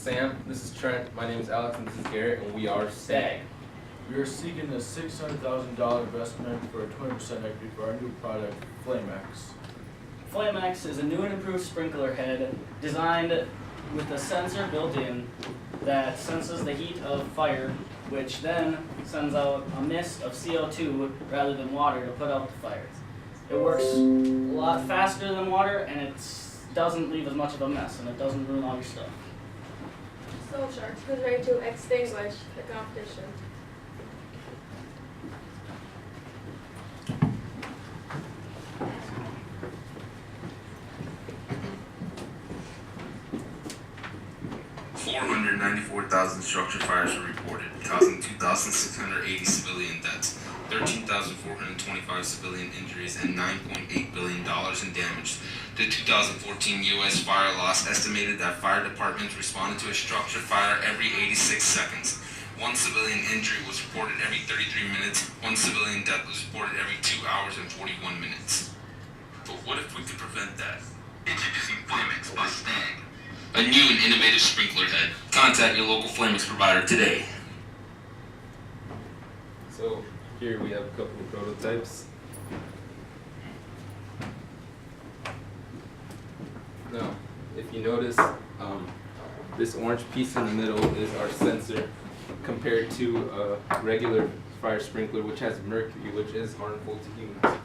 Sam, this is Trent, my name is Alex, and this is Garrett, and we are STAG. We are seeking a $600,000 investment for a 20% equity for our new product, FlameX. FlameX is a new and improved sprinkler head designed with a sensor built in that senses the heat of fire, which then sends out a mist of CO2 rather than water to put out the fire. It works a lot faster than water, and it doesn't leave as much of a mess, and it doesn't ruin all your stuff. So Sharks was ready to extinguish the competition. $494,000 structure fires were reported, causing 2,680 civilian deaths, 13,425 civilian injuries, and $9.8 billion in damage. The 2014 U.S. fire loss estimated that fire departments responded to a structure fire every 86 seconds. One civilian injury was reported every 33 minutes. One civilian death was reported every 2 hours and 41 minutes. But what if we could prevent that? Introducing FlameX by STAG. A new and innovative sprinkler head. Contact your local FlameX provider today. So here we have a couple of prototypes. Now, if you notice, this orange piece in the middle is our sensor compared to a regular fire sprinkler, which has mercury, which is harmful to humans.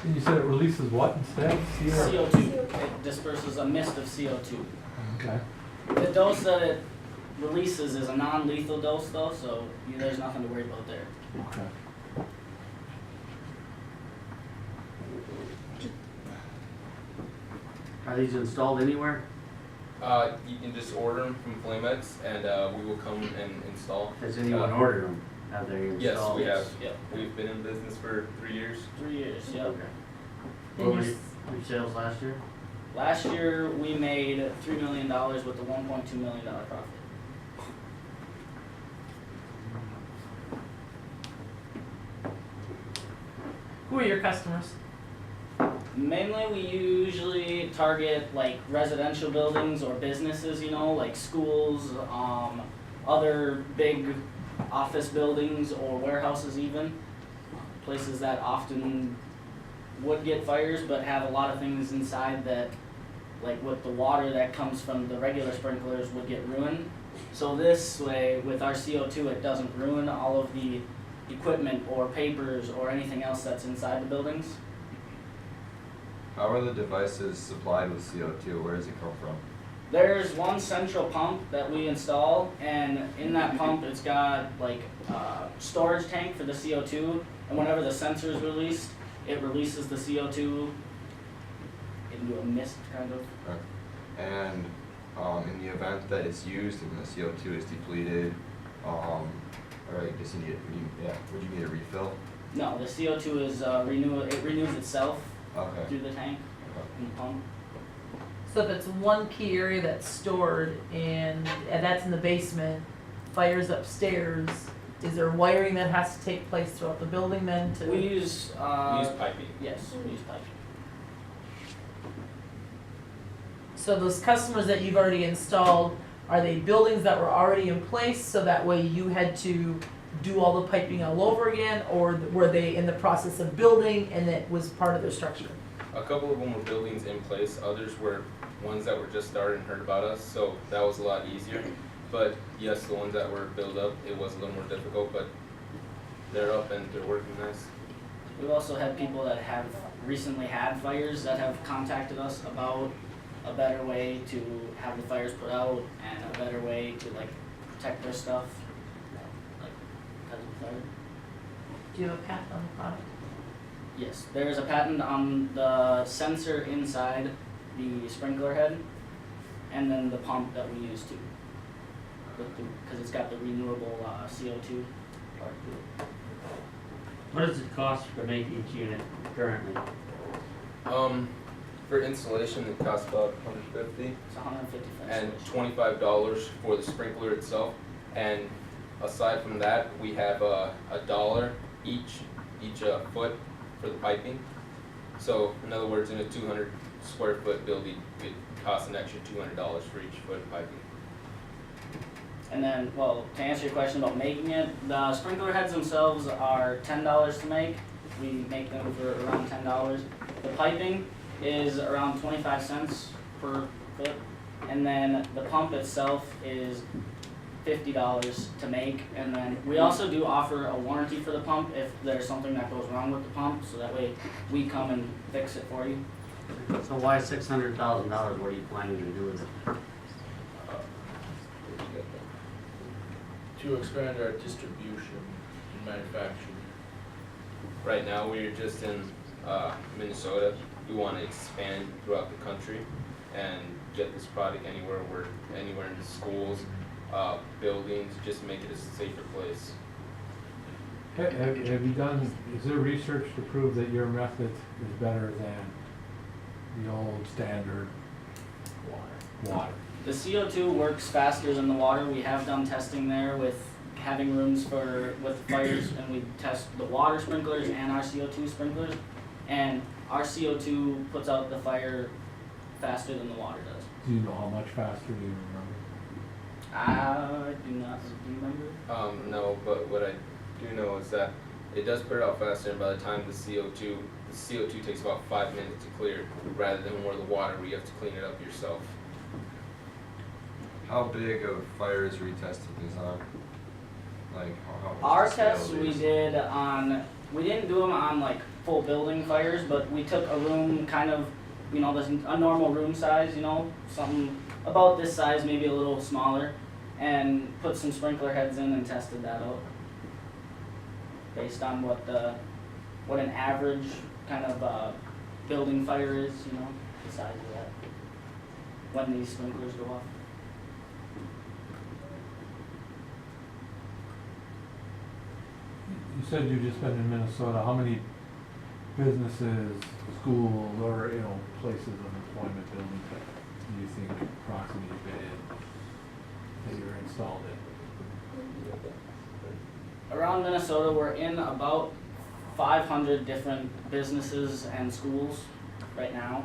And you said it releases what instead? CO2. It disperses a mist of CO2. Okay. The dose that it releases is a non-lethal dose, though, so there's nothing to worry about there. Okay. Are these installed anywhere? You can just order them from FlameX, and we will come and install. Has anyone ordered them? Have they installed? Yes, we have. Yep. We've been in business for 3 years. 3 years, yep. Okay. What were your sales last year? Last year, we made $3 million with a $1.2 million profit. Who are your customers? Mainly, we usually target like residential buildings or businesses, like schools, other big office buildings or warehouses even. Places that often would get fires but have a lot of things inside that, like with the water that comes from the regular sprinklers, would get ruined. So this way, with our CO2, it doesn't ruin all of the equipment or papers or anything else that's inside the buildings. How are the devices supplied with CO2? Where does it come from? There's one central pump that we install, and in that pump it's got like a storage tank for the CO2, and whenever the sensor is released, it releases the CO2 into a mist kind of. Okay. And in the event that it's used and the CO2 is depleted, would you need a refill? No, the CO2 is it renews itself Okay. through the tank Okay. in the pump. So if it's one key area that's stored and that's in the basement, fires upstairs, is there wiring that has to take place throughout the building then to? We use piping. Yes, we use piping. So those customers that you've already installed, are they buildings that were already in place so that way you had to do all the piping all over again, or were they in the process of building and it was part of their structure? A couple of them were buildings in place, others were ones that were just started and heard about us, so that was a lot easier. But yes, the ones that were built up, it was a little more difficult, but they're up and they're working nice. We've also had people that have recently had fires that have contacted us about a better way to have the fires put out and a better way to like protect their stuff, like because of fire. Do you have a patent on the product? Yes, there's a patent on the sensor inside the sprinkler head, and then the pump that we use too, because it's got the renewable CO2 part to it. What does it cost to make each unit currently? For installation, it costs about $150 It's $150 for and installation. $25 for the sprinkler itself. And aside from that, we have a dollar each foot for the piping. So in other words, in a 200 square foot building, it costs an extra $200 for each foot of piping. And then, well, to answer your question about making it, the sprinkler heads themselves are $10 to make. We make them for around $10. The piping is around 25 cents per foot. And then the pump itself is $50 to make. And then we also do offer a warranty for the pump if there's something that goes wrong with the pump, so that way we come and fix it for you. So why $600,000? What are you planning to do with it? To expand our distribution and manufacturing. Right now, we're just in Minnesota. We want to expand throughout the country and get this product anywhere in the schools, buildings, just make it a safer place. Have you done, is there research to prove that your method is better than the old standard water? The CO2 works faster than the water. We have done testing there with having rooms with fires, and we test the water sprinklers and our CO2 sprinklers, and our CO2 puts out the fire faster than the water does. Do you know how much faster, do you remember? I do not remember. No, but what I do know is that it does put it out faster, and by the time the CO2 takes about 5 minutes to clear, rather than where the water where you have to clean it up yourself. How big of fires are you testing these on? Like how much Our the scale tests of we these? did on, we didn't do them on like full building fires, but we took a room kind of, you know, a normal room size, you know, something about this size, maybe a little smaller, and put some sprinkler heads in and tested that out. Based on what an average kind of building fire is, you know, the size of that, when these sprinklers go off. You said you've just been in Minnesota. How many businesses, schools, or, you know, places of employment buildings that do you think approximately you've been in that you're installed in? Around Minnesota, we're in about 500 different businesses and schools right now.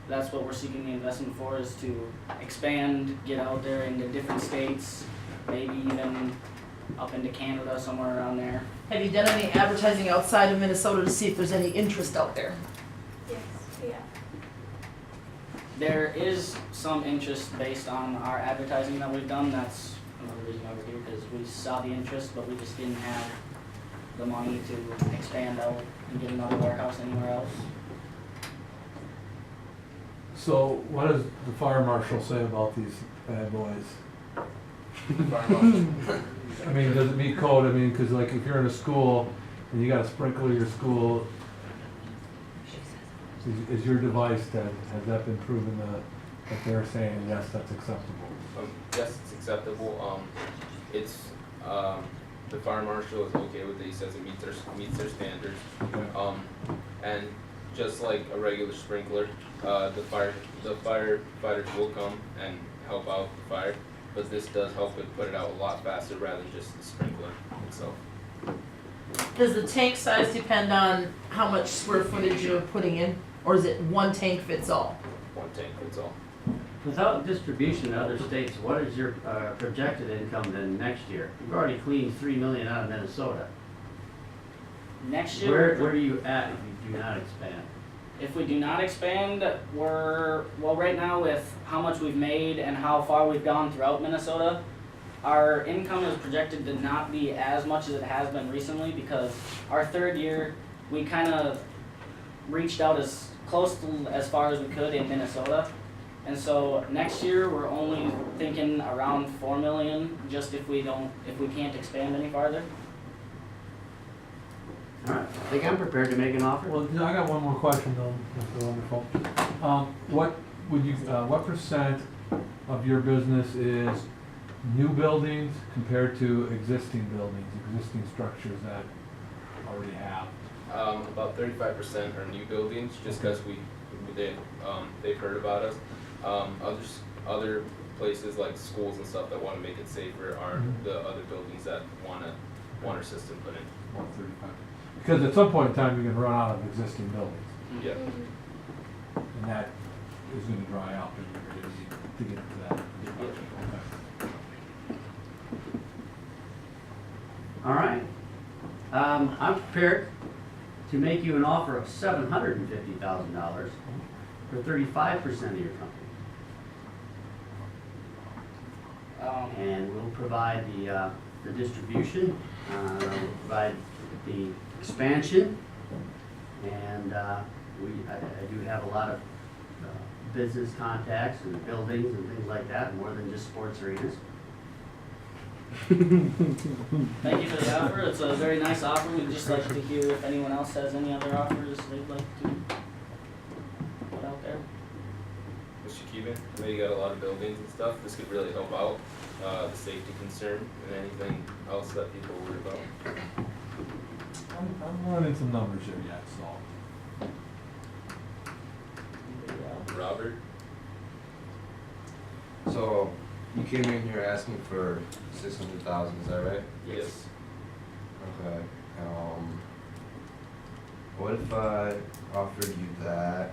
That's what we're seeking the investment for, is to expand, get out there into different states, maybe even up into Canada, somewhere around there. Have you done any advertising outside of Minnesota to see if there's any interest out there? Yes, yeah. There is some interest based on our advertising that we've done. That's another reason why we're here, because we saw the interest, but we just didn't have the money to expand out and get another warehouse anywhere else. So what does the fire marshal say about these bad boys? I mean, does it meet code? I mean, 'cause like if you're in a school and you gotta sprinkle your school, is your device has that been proven that they're saying, yes, that's acceptable? Yes, it's acceptable. It's the fire marshal is okay with it. He says it meets their standards. Okay. And just like a regular sprinkler, the firefighters will come and help out the fire, but this does help it put it out a lot faster rather than just the sprinkler itself. Does the tank size depend on how much square footage you're putting in, or is it one tank fits all? One tank fits all. Without distribution to other states, what is your projected income then next year? You've already cleaned $3 million out of Minnesota. Next year, Where are you at if you do not expand? if we do not expand, right now with how much we've made and how far we've gone throughout Minnesota, our income is projected to not be as much as it has been recently, because our third year, we kind of reached out as close to as far as we could in Minnesota. And so next year, we're only thinking around 4 million, just if we can't expand any farther. All right, I think I'm prepared to make an offer. Well, I got one more question though, Mr. Wonderful. What percent of your business is new buildings compared to existing buildings, existing structures that already have? About 35% are new buildings, just because they've heard about us. Other places like schools and stuff that wanna make it safer are the other buildings that want a water system put in. 135. Because at some point in time, you're gonna run out of existing buildings, Yeah. and that is gonna dry out, and you're gonna need to get into that. Okay. All right. I'm prepared to make you an offer of $750,000 for 35% of your company. And we'll provide the distribution, we'll provide the expansion, and I do have a lot of business contacts and buildings and things like that, more than just sports arenas. Thank you for the offer. It's a very nice offer. We'd just like to hear if anyone else has any other offers they'd like to put out there. Mr. Cuban, I know you got a lot of buildings and stuff, this could really help out, the safety concern and anything else that people worry about. I'm running some numbers here yet, so. Robert? So, you came in here asking for 600,000, is that right? Yes. Okay, what if I offered you that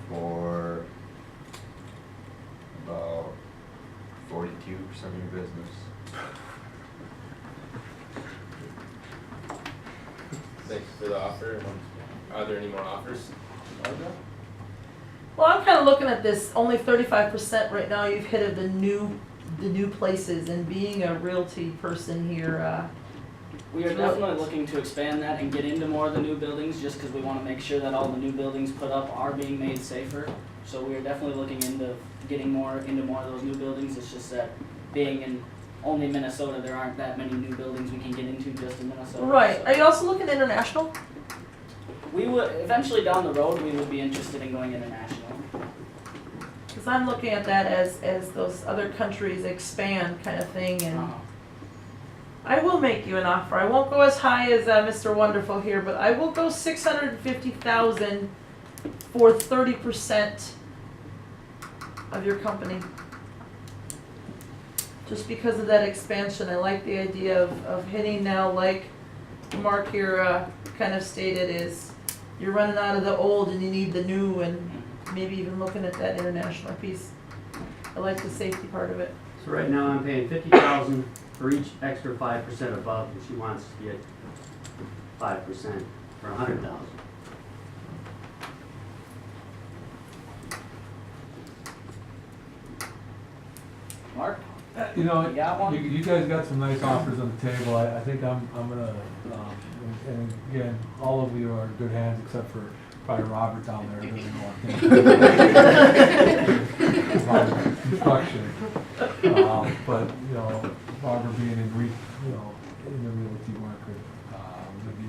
for about 42% of your business? Thanks for the offer. Are there any more offers? Well, I'm kind of looking at this, only 35% right now you've hit of the new places, and being a realty person here, We are definitely looking to expand that and get into more of the new buildings, just because we want to make sure that all the new buildings put up are being made safer. So we are definitely looking into getting into more of those new buildings. It's just that being in only Minnesota, there aren't that many new buildings we can get into just in Minnesota. right, so. are you also looking international? We would, eventually down the road, we would be interested in going international. Because I'm looking at that as those other countries expand kind of thing, and I will make you an offer. I won't go as high as Mr. Wonderful here, but I will go 650,000 for 30% of your company. Just because of that expansion, I like the idea of hitting now, like Mark here kind of stated, is you're running out of the old and you need the new, and maybe even looking at that international piece. I like the safety part of it. So right now I'm paying $50,000 for each extra 5% above, and she wants to get 5% for $100,000. Mark? You know, You got one? you guys got some nice offers on the table. I think I'm gonna, and again, all of you are in good hands except for probably Robert down there. Doesn't know what construction. But, you know, Barbara being in in the realty market, would be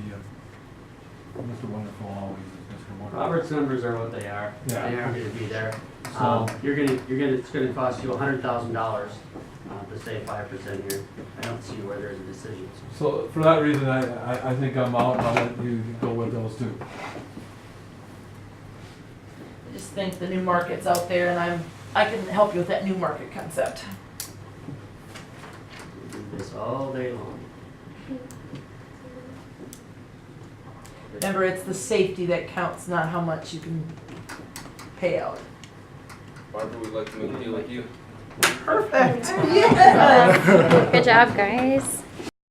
Mr. Wonderful always is Mr. Wonderful. Robert's numbers are what they are. Yeah. They aren't gonna be there. So- It's gonna cost you $100,000 to say 5% here. I don't see where there's a decision. So for that reason, I think I'm out, and I'll let you go with those two. I just think the new market's out there, and I can help you with that new market concept. We'll do this all day long. Remember, it's the safety that counts, not how much you can pay out. Barbara, we'd like to make a deal with you. Perfect. Yes. Good job, guys.